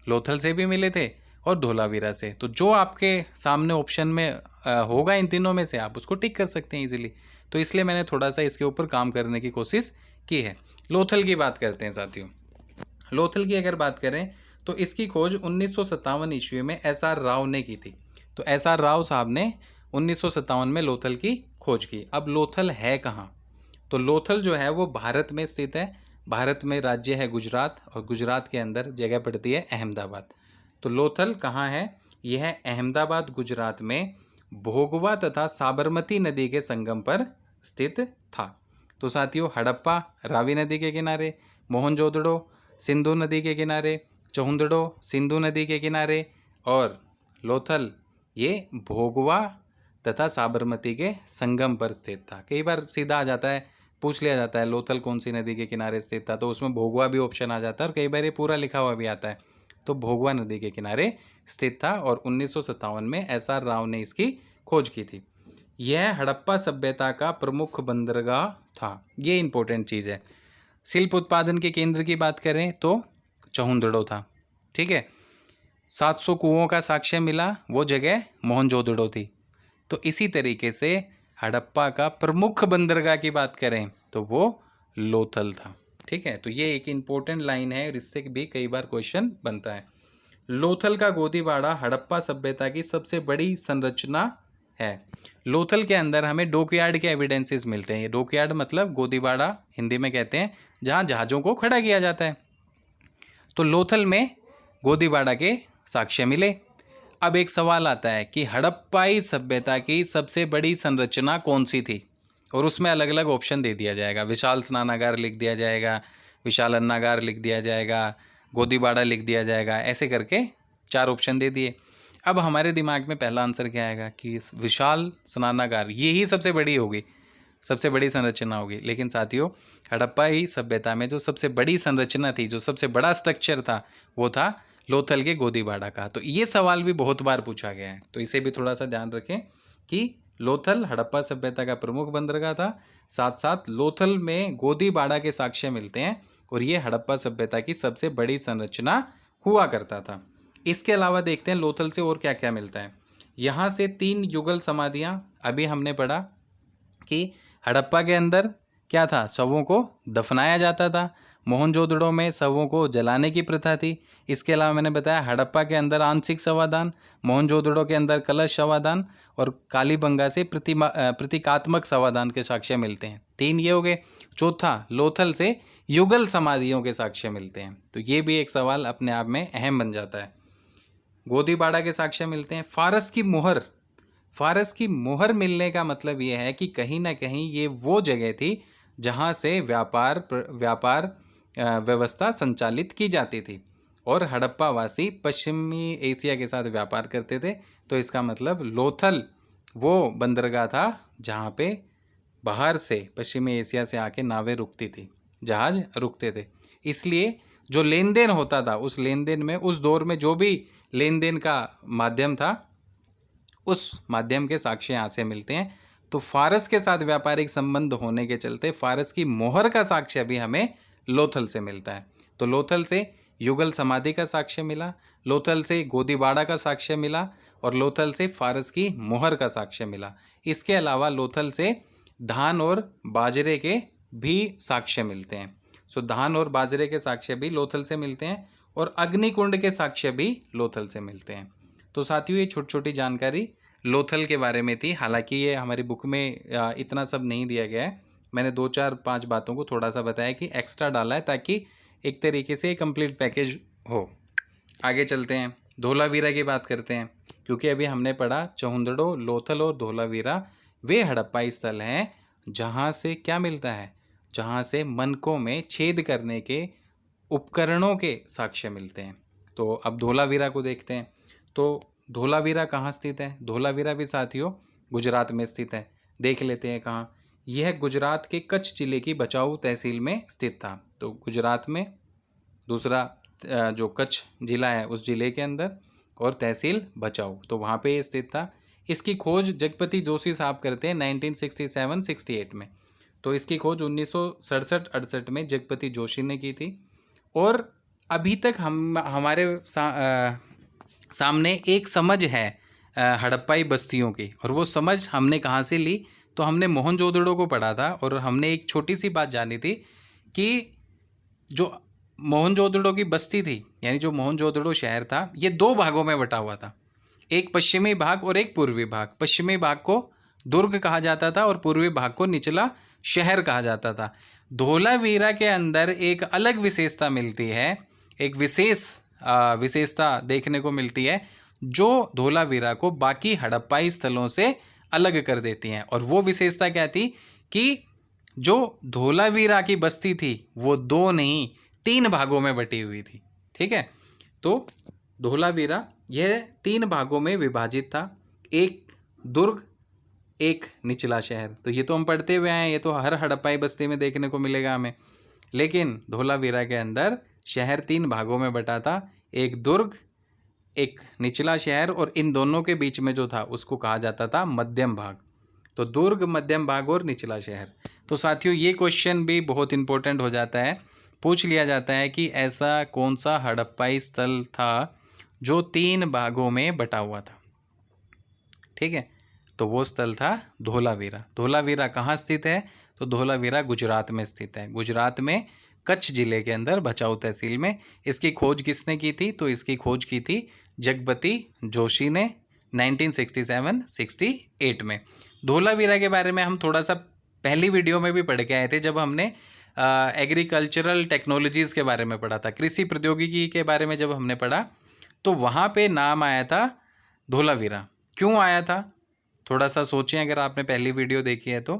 लोथल से भी मिले थे और धोलावीरा से। तो जो आपके सामने ऑप्शन में होगा इन तीनों में से आप उसको टिक कर सकते हैं इजीली। तो इसलिए मैंने थोड़ा सा इसके ऊपर काम करने की कोशिश की है। लोथल की बात करते हैं साथियों। लोथल की अगर बात करें तो इसकी खोज 1957 ईस्वी में SR राव ने की थी। तो SR राव साहब ने 1957 में लोथल की खोज की। अब लोथल है कहाँ? तो लोथल जो है वो भारत में स्थित है। भारत में राज्य है गुजरात और गुजरात के अंदर जगह पड़ती है अहमदाबाद। तो लोथल कहाँ है? यह है अहमदाबाद गुजरात में भोगवा तथा साबरमती नदी के संगम पर स्थित था। तो साथियों हड़प्पा रावी नदी के किनारे, मोहनजोदड़ो सिंधु नदी के किनारे, चौंदड़ो सिंधु नदी के किनारे और लोथल ये भोगवा तथा साबरमती के संगम पर स्थित था। कई बार सीधा आ जाता है, पूछ लिया जाता है लोथल कौन सी नदी के किनारे स्थित था, तो उसमें भोगवा भी ऑप्शन आ जाता है और कई बार ये पूरा लिखा हुआ भी आता है। तो भोगवा नदी के किनारे स्थित था और 1957 में SR राव ने इसकी खोज की थी। यह हड़प्पा सभ्यता का प्रमुख बंदरगाह था। ये इंपॉर्टेंट चीज़ है। शिल्प उत्पादन के केंद्र की बात करें तो चौंदड़ो था। ठीक है, 700 कुओं का साक्ष्य मिला, वो जगह मोहनजोदड़ो थी। तो इसी तरीके से हड़प्पा का प्रमुख बंदरगाह की बात करें तो वो लोथल था। ठीक है, तो ये एक इम्पोर्टेंट लाइन है और इससे भी कई बार क्वेश्चन बनता है। लोथल का गोदीबाड़ा हड़प्पा सभ्यता की सबसे बड़ी संरचना है। लोथल के अंदर हमें डॉकयार्ड के एविडेंसेस मिलते हैं। ये डॉकयार्ड मतलब गोदीबाड़ा हिंदी में कहते हैं, जहाँ जहाज़ों को खड़ा किया जाता है। तो लोथल में गोदीबाड़ा के साक्ष्य मिले। अब एक सवाल आता है कि हड़प्पाई सभ्यता की सबसे बड़ी संरचना कौन सी थी, और उसमें अलग अलग ऑप्शन दे दिया जाएगा। विशाल स्नानागार लिख दिया जाएगा, विशाल अन्नागार लिख दिया जाएगा, गोदीबाड़ा लिख दिया जाएगा, ऐसे करके 4 ऑप्शन दे दिए। अब हमारे दिमाग में पहला आंसर क्या आएगा कि विशाल स्नानागार ये ही सबसे बड़ी होगी, सबसे बड़ी संरचना होगी। लेकिन साथियों हड़प्पाई सभ्यता में जो सबसे बड़ी संरचना थी, जो सबसे बड़ा स्ट्रक्चर था, वो था लोथल के गोदीबाड़ा का। तो ये सवाल भी बहुत बार पूछा गया है, तो इसे भी थोड़ा सा ध्यान रखें कि लोथल हड़प्पा सभ्यता का प्रमुख बंदरगाह था, साथ साथ लोथल में गोदीबाड़ा के साक्ष्य मिलते हैं और ये हड़प्पा सभ्यता की सबसे बड़ी संरचना हुआ करता था। इसके अलावा देखते हैं लोथल से और क्या क्या मिलता है। यहाँ से 3 युगल समाधियाँ, अभी हमने पढ़ा कि हड़प्पा के अंदर क्या था, शवों को दफनाया जाता था। मोहनजोदड़ो में शवों को जलाने की प्रथा थी। इसके अलावा मैंने बताया हड़प्पा के अंदर आंशिक शवादान, मोहनजोदड़ो के अंदर कलश शवादान और कालीबंगा से प्रतीकात्मक शवादान के साक्ष्य मिलते हैं। 3 ये हो गए। चौथा लोथल से युगल समाधियों के साक्ष्य मिलते हैं। तो ये भी एक सवाल अपने आप में अहम बन जाता है। गोदीबाड़ा के साक्ष्य मिलते हैं। फारस की मोहर, फारस की मोहर मिलने का मतलब ये है कि कहीं ना कहीं ये वो जगह थी जहाँ से व्यापार व्यवस्था संचालित की जाती थी और हड़प्पा वासी पश्चिमी एशिया के साथ व्यापार करते थे। तो इसका मतलब लोथल वो बंदरगाह था जहाँ पे बाहर से, पश्चिमी एशिया से आके नावें रुकती थी, जहाज रुकते थे। इसलिए जो लेन देन होता था, उस लेन देन में, उस दौर में जो भी लेन देन का माध्यम था, उस माध्यम के साक्ष्य यहाँ से मिलते हैं। तो फारस के साथ व्यापारिक संबंध होने के चलते फारस की मोहर का साक्ष्य भी हमें लोथल से मिलता है। तो लोथल से युगल समाधि का साक्ष्य मिला, लोथल से गोदीबाड़ा का साक्ष्य मिला, और लोथल से फारस की मोहर का साक्ष्य मिला। इसके अलावा लोथल से धान और बाजरे के भी साक्ष्य मिलते हैं। सो धान और बाजरे के साक्ष्य भी लोथल से मिलते हैं, और अग्निकुंड के साक्ष्य भी लोथल से मिलते हैं। तो साथियों, ये छोटी छोटी जानकारी लोथल के बारे में थी। हालांकि ये हमारी बुक में इतना सब नहीं दिया गया है, मैंने 2 4 5 बातों को थोड़ा सा बताया कि एक्स्ट्रा डाला है, ताकि एक तरीके से कंप्लीट पैकेज हो। आगे चलते हैं, धोलावीरा की बात करते हैं, क्योंकि अभी हमने पढ़ा चहुंदड़ो, लोथल और धोलावीरा वे हड़प्पाई स्थल हैं जहाँ से क्या मिलता है, जहाँ से मनकों में छेद करने के उपकरणों के साक्ष्य मिलते हैं। तो अब धोलावीरा को देखते हैं। तो धोलावीरा कहाँ स्थित है? धोलावीरा भी साथियों गुजरात में स्थित है। देख लेते हैं कहाँ। यह गुजरात के कच्छ जिले की बचाऊ तहसील में स्थित था। तो गुजरात में दूसरा जो कच्छ जिला है उस जिले के अंदर, और तहसील बचाऊ, तो वहाँ पे ये स्थित था। इसकी खोज जगपति जोशी साहब करते हैं 1967-68 में। तो इसकी खोज 1967-68 में जगपति जोशी ने की थी। और अभी तक हमारे सामने एक समझ है हड़प्पाई बस्तियों की, और वो समझ हमने कहाँ से ली? तो हमने मोहनजोदड़ो को पढ़ा था, और हमने एक छोटी सी बात जानी थी कि जो मोहनजोदड़ो की बस्ती थी, यानी जो मोहनजोदड़ो शहर था, ये 2 भागों में बटा हुआ था, एक पश्चिमी भाग और एक पूर्वी भाग। पश्चिमी भाग को दुर्ग कहा जाता था और पूर्वी भाग को निचला शहर कहा जाता था। धोलावीरा के अंदर एक अलग विशेषता मिलती है, एक विशेषता देखने को मिलती है, जो धोलावीरा को बाकी हड़प्पाई स्थलों से अलग कर देती हैं। और वो विशेषता क्या थी कि जो धोलावीरा की बस्ती थी वो 2 नहीं 3 भागों में बटी हुई थी। ठीक है, तो धोलावीरा यह 3 भागों में विभाजित था, एक दुर्ग, एक निचला शहर। तो ये तो हम पढ़ते हुए आए हैं, ये तो हर हड़प्पाई बस्ती में देखने को मिलेगा हमें। लेकिन धोलावीरा के अंदर शहर 3 भागों में बटा था, एक दुर्ग, एक निचला शहर, और इन दोनों के बीच में जो था उसको कहा जाता था मध्यम भाग। तो दुर्ग, मध्यम भाग और निचला शहर। तो साथियों, ये क्वेश्चन भी बहुत इंपॉर्टेंट हो जाता है, पूछ लिया जाता है कि ऐसा कौन सा हड़प्पाई स्थल था जो 3 भागों में बटा हुआ था। ठीक है, तो वो स्थल था धोलावीरा। धोलावीरा कहाँ स्थित है? तो धोलावीरा गुजरात में स्थित है, गुजरात में कच्छ जिले के अंदर बचाऊ तहसील में। इसकी खोज किसने की थी? तो इसकी खोज की थी जगपति जोशी ने 1967-68 में। धोलावीरा के बारे में हम थोड़ा सा पहली वीडियो में भी पढ़ के आए थे, जब हमने एग्रीकल्चरल टेक्नोलॉजीज़ के बारे में पढ़ा था, कृषि प्रौद्योगिकी के बारे में जब हमने पढ़ा, तो वहाँ पे नाम आया था धोलावीरा। क्यों आया था? थोड़ा सा सोचें, अगर आपने पहली वीडियो देखी है तो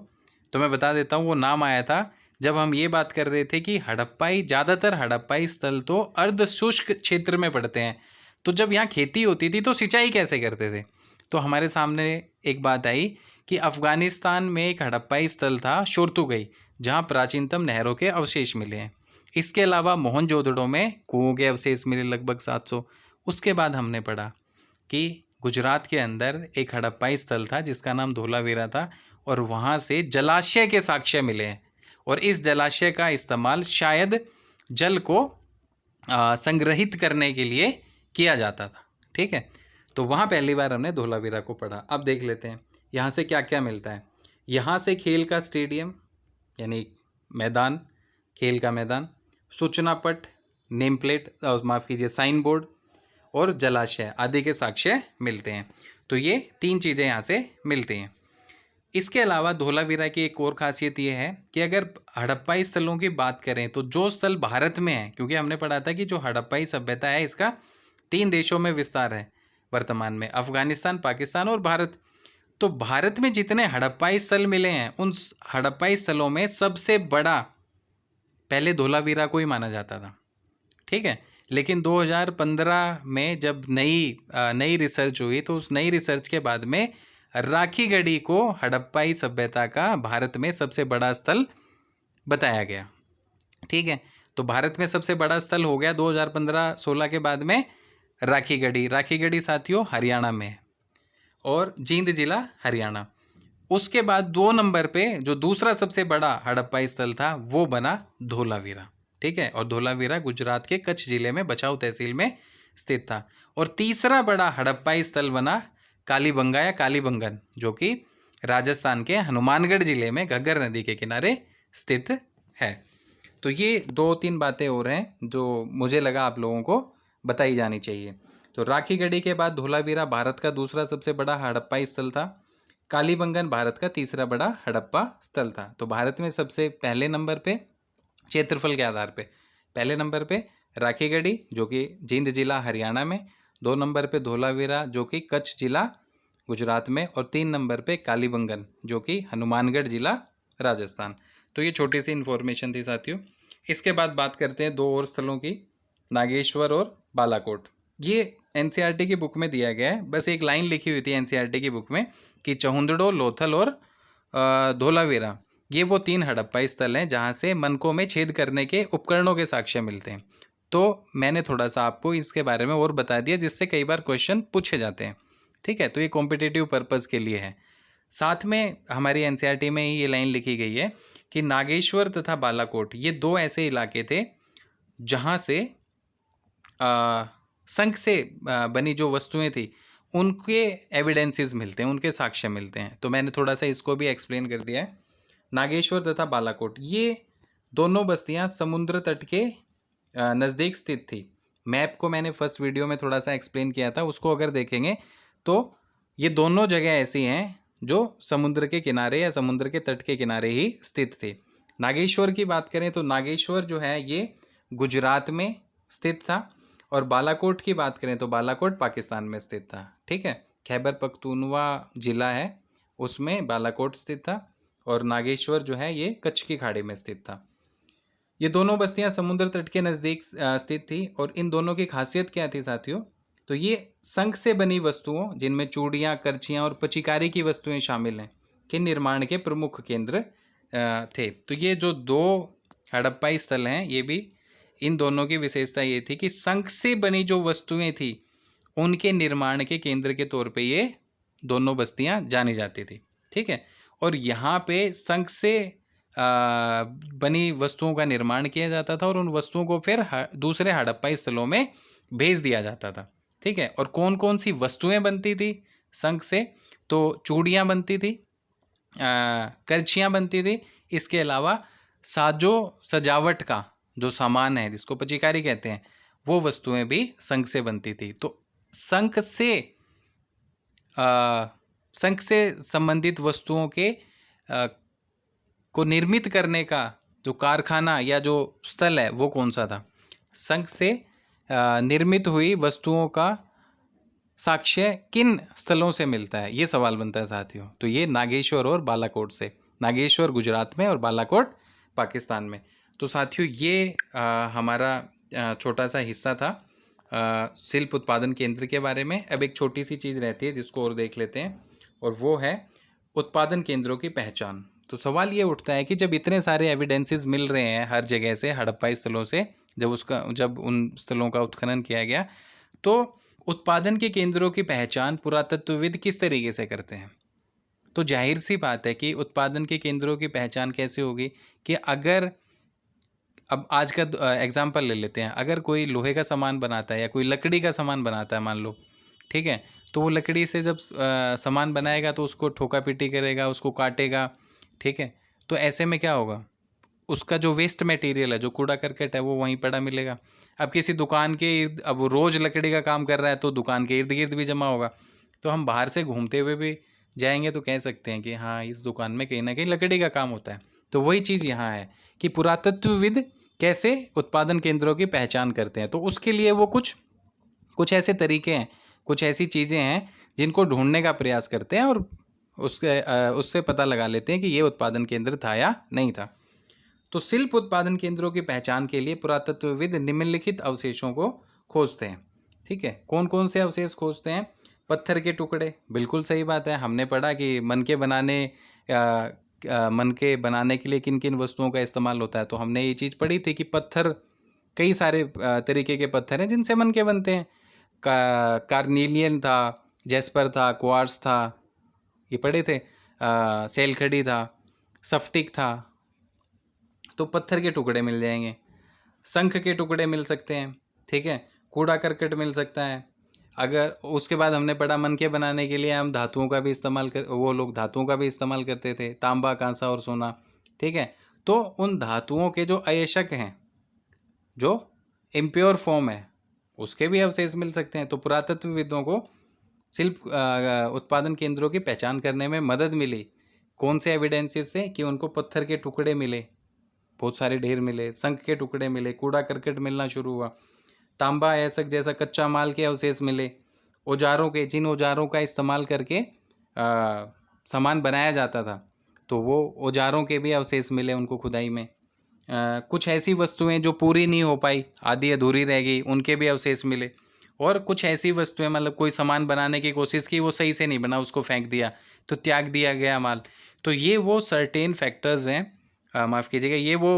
मैं बता देता हूँ। वो नाम आया था जब हम ये बात कर रहे थे कि हड़प्पाई, ज़्यादातर हड़प्पाई स्थल तो अर्ध शुष्क क्षेत्र में पड़ते हैं। तो जब यहाँ खेती होती थी तो सिंचाई कैसे करते थे? तो हमारे सामने एक बात आई कि अफ़गानिस्तान में एक हड़प्पाई स्थल था शोरतुगई, जहाँ प्राचीनतम नहरों के अवशेष मिले हैं। इसके अलावा मोहनजोदड़ो में कुओं के अवशेष मिले लगभग 700। उसके बाद हमने पढ़ा कि गुजरात के अंदर एक हड़प्पाई स्थल था जिसका नाम धोलावीरा था, और वहाँ से जलाशय के साक्ष्य मिले हैं, और इस जलाशय का इस्तेमाल शायद जल को संग्रहित करने के लिए किया जाता था। ठीक है, तो वहाँ पहली बार हमने धोलावीरा को पढ़ा। अब देख लेते हैं यहाँ से क्या क्या मिलता है। यहाँ से खेल का स्टेडियम, यानी मैदान, खेल का मैदान, सूचना पट, नेम प्लेट, माफ़ कीजिए, साइन बोर्ड, और जलाशय आदि के साक्ष्य मिलते हैं। तो ये 3 चीज़ें यहाँ से मिलती हैं। इसके अलावा धोलावीरा की एक और खासियत ये है कि अगर हड़प्पाई स्थलों की बात करें तो जो स्थल भारत में है, क्योंकि हमने पढ़ा था कि जो हड़प्पाई सभ्यता है इसका 3 देशों में विस्तार है वर्तमान में, अफगानिस्तान, पाकिस्तान और भारत। तो भारत में जितने हड़प्पाई स्थल मिले हैं, उन हड़प्पाई स्थलों में सबसे बड़ा पहले धोलावीरा को ही माना जाता था। ठीक है, लेकिन 2015 में जब नई रिसर्च हुई, तो उस नई रिसर्च के बाद में राखीगढ़ी को हड़प्पाई सभ्यता का भारत में सबसे बड़ा स्थल बताया गया। ठीक है, तो भारत में सबसे बड़ा स्थल हो गया 2015-16 के बाद में राखीगढ़ी। राखीगढ़ी साथियों हरियाणा में है और जींद जिला हरियाणा। उसके बाद 2 नंबर पे जो दूसरा सबसे बड़ा हड़प्पाई स्थल था वो बना धोलावीरा। ठीक है, और धोलावीरा गुजरात के कच्छ जिले में बचाव तहसील में स्थित था। और तीसरा बड़ा हड़प्पाई स्थल बना कालीबंगा या कालीबंगन, जो कि राजस्थान के हनुमानगढ़ जिले में घग्गर नदी के किनारे स्थित है। तो ये 2-3 बातें और हैं जो मुझे लगा आप लोगों को बताई जानी चाहिए। तो राखीगढ़ी के बाद धोलावीरा भारत का दूसरा सबसे बड़ा हड़प्पाई स्थल था। कालीबंगन भारत का तीसरा बड़ा हड़प्पा स्थल था। तो भारत में सबसे पहले नंबर पे क्षेत्रफल के आधार पे पहले नंबर पे राखीगढ़ी जो कि जींद जिला हरियाणा में, 2 नंबर पे धोलावीरा जो कि कच्छ जिला गुजरात में, और 3 नंबर पे कालीबंगन जो कि हनुमानगढ़ जिला राजस्थान। तो ये छोटी सी इन्फॉर्मेशन थी साथियों। इसके बाद बात करते हैं 2 और स्थलों की, नागेश्वर और बालाकोट। ये एनसीईआरटी की बुक में दिया गया है, बस एक लाइन लिखी हुई थी एनसीईआरटी की बुक में कि चहुंदड़ो, लोथल और धोलावीरा ये वो 3 हड़प्पाई स्थल हैं जहाँ से मनकों में छेद करने के उपकरणों के साक्ष्य मिलते हैं। तो मैंने थोड़ा सा आपको इसके बारे में और बता दिया जिससे कई बार क्वेश्चन पूछे जाते हैं। ठीक है, तो ये कॉम्पिटिटिव पर्पज़ के लिए है। साथ में हमारी एनसीईआरटी में ये लाइन लिखी गई है कि नागेश्वर तथा बालाकोट ये 2 ऐसे इलाके थे जहाँ से शंख से बनी जो वस्तुएं थी उनके एविडेंसेस मिलते हैं, उनके साक्ष्य मिलते हैं। तो मैंने थोड़ा सा इसको भी एक्सप्लेन कर दिया है। नागेश्वर तथा बालाकोट ये दोनों बस्तियां समुद्र तट के नज़दीक स्थित थी। मैप को मैंने फर्स्ट वीडियो में थोड़ा सा एक्सप्लेन किया था, उसको अगर देखेंगे तो ये दोनों जगह ऐसी हैं जो समुद्र के किनारे या समुद्र के तट के किनारे ही स्थित थे। नागेश्वर की बात करें तो नागेश्वर जो है ये गुजरात में स्थित था, और बालाकोट की बात करें तो बालाकोट पाकिस्तान में स्थित था। ठीक है, खैबर पख्तूनवा जिला है उसमें बालाकोट स्थित था, और नागेश्वर जो है ये कच्छ की खाड़ी में स्थित था। ये दोनों बस्तियां समुद्र तट के नज़दीक स्थित थी, और इन दोनों की खासियत क्या थी साथियों, तो ये शंख से बनी वस्तुओं जिनमें चूड़ियाँ, करछियाँ और पचिकारी की वस्तुएं शामिल हैं के निर्माण के प्रमुख केंद्र थे। तो ये जो 2 हड़प्पाई स्थल हैं ये भी, इन दोनों की विशेषता ये थी कि शंख से बनी जो वस्तुएं थी उनके निर्माण के केंद्र के तौर पे ये दोनों बस्तियां जानी जाती थी। ठीक है, और यहाँ पे शंख से बनी वस्तुओं का निर्माण किया जाता था और उन वस्तुओं को फिर दूसरे हड़प्पाई स्थलों में भेज दिया जाता था। ठीक है, और कौन कौन सी वस्तुएं बनती थी शंख से, तो चूड़ियाँ बनती थी, करछियाँ बनती थी, इसके अलावा साजो सजावट का जो सामान है जिसको पचिकारी कहते हैं वो वस्तुएं भी शंख से बनती थी। तो शंख से संबंधित वस्तुओं के को निर्मित करने का जो कारखाना या जो स्थल है वो कौन सा था। शंख से निर्मित हुई वस्तुओं का साक्ष्य किन स्थलों से मिलता है, ये सवाल बनता है साथियों। तो ये नागेश्वर और बालाकोट से, नागेश्वर गुजरात में और बालाकोट पाकिस्तान में। तो साथियों ये हमारा छोटा सा हिस्सा था शिल्प उत्पादन केंद्र के बारे में। अब एक छोटी सी चीज़ रहती है जिसको और देख लेते हैं, और वो है उत्पादन केंद्रों की पहचान। तो सवाल ये उठता है कि जब इतने सारे एविडेंसेस मिल रहे हैं हर जगह से हड़प्पाई स्थलों से, जब उन स्थलों का उत्खनन किया गया, तो उत्पादन के केंद्रों की पहचान पुरातत्वविद किस तरीके से करते हैं। तो जाहिर सी बात है कि उत्पादन के केंद्रों की पहचान कैसे होगी कि अगर, अब आज का एग्जाम्पल ले लेते हैं, अगर कोई लोहे का सामान बनाता है या कोई लकड़ी का सामान बनाता है मान लो, ठीक है, तो वो लकड़ी से जब सामान बनाएगा तो उसको ठोका पीटी करेगा, उसको काटेगा। ठीक है, तो ऐसे में क्या होगा, उसका जो वेस्ट मटेरियल है, जो कूड़ा करकट है, वो वहीं पड़ा मिलेगा। अब किसी दुकान के इर्द, अब वो रोज़ लकड़ी का काम कर रहा है तो दुकान के इर्द गिर्द भी जमा होगा। तो हम बाहर से घूमते हुए भी जाएंगे तो कह सकते हैं कि हाँ इस दुकान में कहीं ना कहीं लकड़ी का काम होता है। तो वही चीज़ यहाँ है कि पुरातत्वविद कैसे उत्पादन केंद्रों की पहचान करते हैं। तो उसके लिए वो कुछ ऐसे तरीके हैं, कुछ ऐसी चीज़ें हैं जिनको ढूंढने का प्रयास करते हैं, और उससे पता लगा लेते हैं कि ये उत्पादन केंद्र था या नहीं था। तो शिल्प उत्पादन केंद्रों की पहचान के लिए पुरातत्वविद निम्नलिखित अवशेषों को खोजते हैं। ठीक है, कौन कौन से अवशेष खोजते हैं। पत्थर के टुकड़े, बिल्कुल सही बात है। हमने पढ़ा कि मन के बनाने के लिए किन किन वस्तुओं का इस्तेमाल होता है, तो हमने ये चीज़ पढ़ी थी कि पत्थर, कई सारे तरीके के पत्थर हैं जिनसे मन के बनते हैं। कार्नीलियन था, जेस्पर था, क्वार्ट्स था, ये पढ़े थे। सेलखड़ी था, स्फटिक था। तो पत्थर के टुकड़े मिल जाएंगे, शंख के टुकड़े मिल सकते हैं, ठीक है, कूड़ा करकट मिल सकता है। अगर उसके बाद हमने पढ़ा मन के बनाने के लिए हम धातुओं का भी इस्तेमाल कर, वो लोग धातुओं का भी इस्तेमाल करते थे, तांबा, कांसा और सोना, ठीक है। तो उन धातुओं के जो अयस्क हैं, जो इम्प्योर फॉर्म है, उसके भी अवशेष मिल सकते हैं। तो पुरातत्वविदों को शिल्प उत्पादन केंद्रों की पहचान करने में मदद मिली। कौन से एविडेंसेस से? कि उनको पत्थर के टुकड़े मिले, बहुत सारे ढेर मिले, शंख के टुकड़े मिले, कूड़ा करकट मिलना शुरू हुआ, तांबा अयस्क जैसा कच्चा माल के अवशेष मिले, औजारों के, जिन औजारों का इस्तेमाल करके सामान बनाया जाता था, तो वो औजारों के भी अवशेष मिले उनको खुदाई में। कुछ ऐसी वस्तुएं जो पूरी नहीं हो पाई, आधी अधूरी रह गई, उनके भी अवशेष मिले। और कुछ ऐसी वस्तुएं, मतलब कोई सामान बनाने की कोशिश की, वो सही से नहीं बना, उसको फेंक दिया, तो त्याग दिया गया माल। तो ये वो सर्टेन फैक्टर्स हैं, माफ़ कीजिएगा, ये वो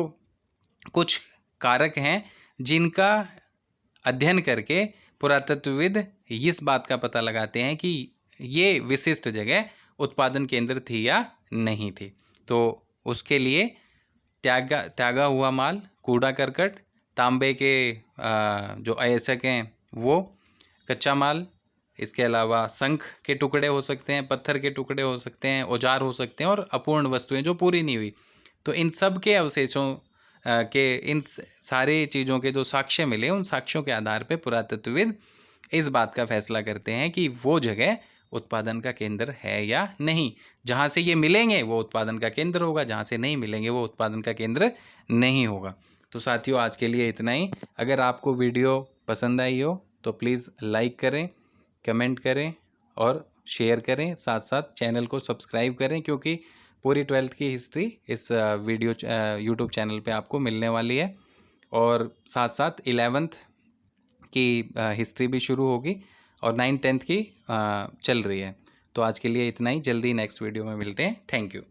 कुछ कारक हैं जिनका अध्ययन करके पुरातत्वविद इस बात का पता लगाते हैं कि ये विशिष्ट जगह उत्पादन केंद्र थी या नहीं थी। तो उसके लिए त्यागा हुआ माल, कूड़ा करकट, तांबे के जो अयस्क हैं वो, कच्चा माल, इसके अलावा शंख के टुकड़े हो सकते हैं, पत्थर के टुकड़े हो सकते हैं, औजार हो सकते हैं, और अपूर्ण वस्तुएं जो पूरी नहीं हुई। तो इन सब के अवशेषों के, इन सारी चीज़ों के जो साक्ष्य मिले, उन साक्ष्यों के आधार पर पुरातत्वविद इस बात का फैसला करते हैं कि वो जगह उत्पादन का केंद्र है या नहीं। जहाँ से ये मिलेंगे वो उत्पादन का केंद्र होगा, जहाँ से नहीं मिलेंगे वो उत्पादन का केंद्र नहीं होगा। तो साथियों, आज के लिए इतना ही। अगर आपको वीडियो पसंद आई हो तो प्लीज़ लाइक करें, कमेंट करें और शेयर करें, साथ साथ चैनल को सब्सक्राइब करें, क्योंकि पूरी 12th की हिस्ट्री इस यूट्यूब चैनल पे आपको मिलने वाली है। और साथ साथ 11th की हिस्ट्री भी शुरू होगी, और 9th 10th की चल रही है। तो आज के लिए इतना ही, जल्दी नेक्स्ट वीडियो में मिलते हैं। Thank you.